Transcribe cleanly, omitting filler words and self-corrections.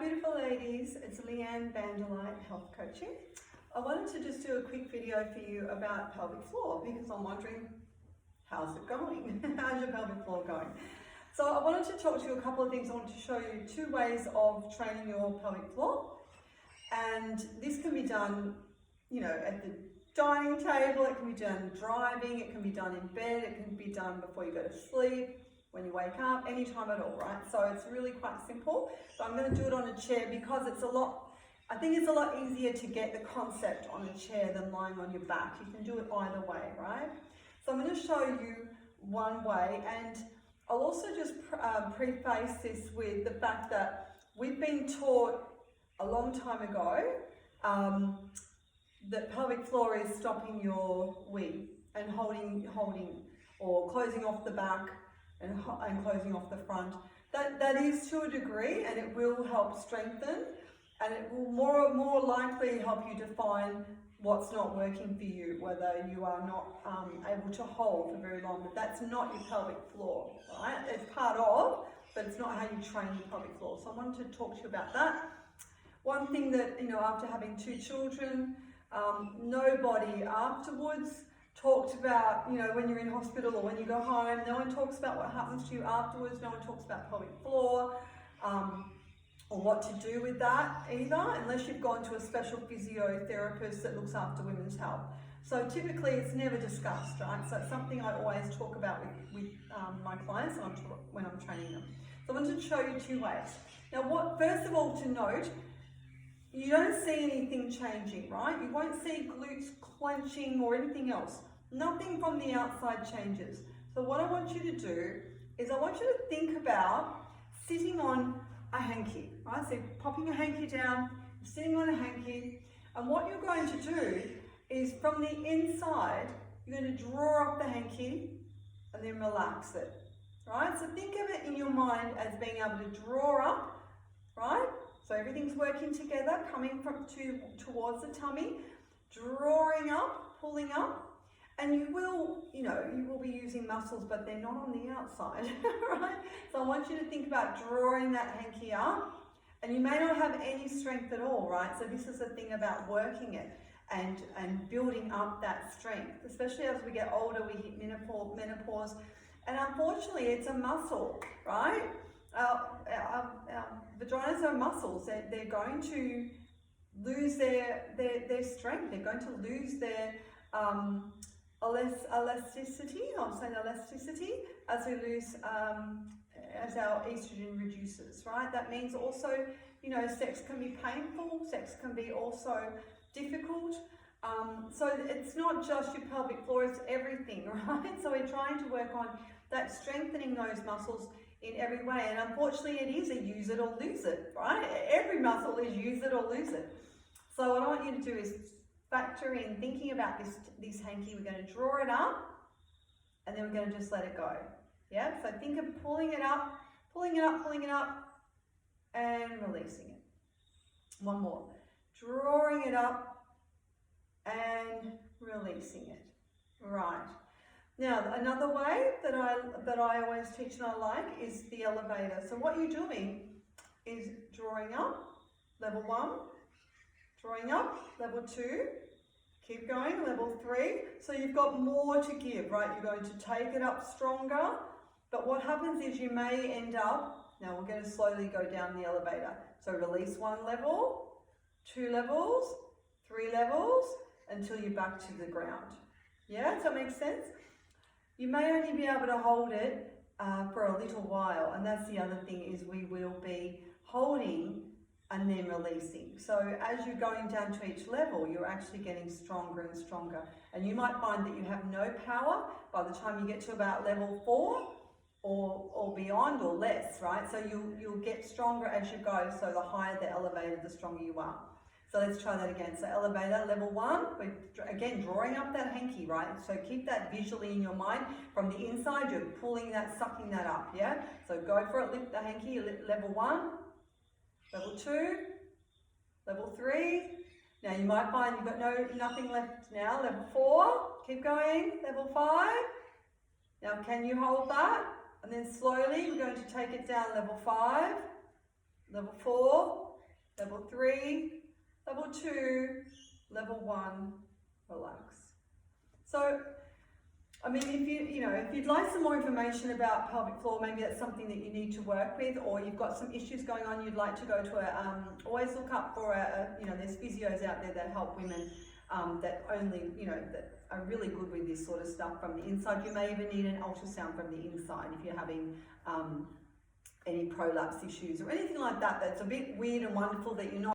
beautiful ladies, it's Leanne Vanderlight, Health Coaching. I wanted to just do a quick video for you about pelvic floor because I'm wondering, how's it going? How's your pelvic floor going? So I wanted to talk to you a couple of things. I wanted to show you 2 ways of training your pelvic floor. And this can be done, at the dining table, it can be done driving, it can be done in bed, it can be done before you go to sleep, when you wake up, anytime at all, right? So it's really quite simple. So I'm going to do it on a chair because I think it's a lot easier to get the concept on a chair than lying on your back. You can do it either way, right? So I'm going to show you one way, and I'll also just preface this with the fact that we've been taught a long time ago that pelvic floor is stopping your wee and holding or closing off the back and closing off the front. That is to a degree, and it will help strengthen, and it will more likely help you define what's not working for you, whether you are not able to hold for very long. But that's not your pelvic floor, right? It's part of, but it's not how you train your pelvic floor. So I wanted to talk to you about that. One thing that, after having 2 children, nobody afterwards talked about, when you're in hospital or when you go home, no one talks about what happens to you afterwards, no one talks about pelvic floor, or what to do with that either, unless you've gone to a special physiotherapist that looks after women's health. So typically it's never discussed, right? So it's something I always talk about with my clients when I'm training them. So I wanted to show you 2 ways. Now, first of all, to note, you don't see anything changing, right? You won't see glutes clenching or anything else. Nothing from the outside changes. So what I want you to do is I want you to think about sitting on a hanky, right? So popping a hanky down, sitting on a hanky, and what you're going to do is from the inside, you're going to draw up the hanky and then relax it, right? So think of it in your mind as being able to draw up, right? So everything's working together, coming towards the tummy, drawing up, pulling up, and you will be using muscles, but they're not on the outside, right? So I want you to think about drawing that hanky up, and you may not have any strength at all, right? So this is the thing about working it and building up that strength, especially as we get older, we hit menopause, and unfortunately it's a muscle, right? Our vaginas are muscles. They're going to lose their strength. They're going to lose their elasticity. I'm saying elasticity as we lose as our estrogen reduces. Right. That means also, sex can be painful. Sex can be also difficult. So it's not just your pelvic floor. It's everything. Right. So we're trying to work on that, strengthening those muscles in every way, and unfortunately it is a use it or lose it, right? Every muscle is use it or lose it. So what I want you to do is factor in thinking about this hanky. We're going to draw it up, and then we're going to just let it go. Yeah, so think of pulling it up, and releasing it. One more. Drawing it up and releasing it. Right. Now, another way that I always teach and I like is the elevator. So what you're doing is drawing up, level 1, drawing up, level 2, keep going, level 3. So you've got more to give, right? You're going to take it up stronger, but what happens is you may end up, now we're going to slowly go down the elevator. So release 1 level, 2 levels, 3 levels, until you're back to the ground. Yeah, does that make sense? You may only be able to hold it for a little while, and that's the other thing, is we will be holding and then releasing. So as you're going down to each level, you're actually getting stronger and stronger, and you might find that you have no power by the time you get to about level 4 or beyond, or less, right? So you'll get stronger as you go. So the higher the elevator, the stronger you are. So let's try that again. So elevator, level 1, we're again drawing up that hanky, right? So keep that visually in your mind. From the inside, you're pulling that, sucking that up, yeah? So go for it, lift the hanky, level 1, level 2, level 3. Now you might find you've got nothing left now. Level 4, keep going, level 5. Now can you hold that? And then slowly we're going to take it down, level 5, level 4, level 3, level 2, level 1, relax. So, I mean, if you'd like some more information about pelvic floor, maybe that's something that you need to work with, or you've got some issues going on, you'd like to go to always look up for there's physios out there that help women that are really good with this sort of stuff from the inside. You may even need an ultrasound from the inside if you're having any prolapse issues or anything like that that's a bit weird and wonderful that you're not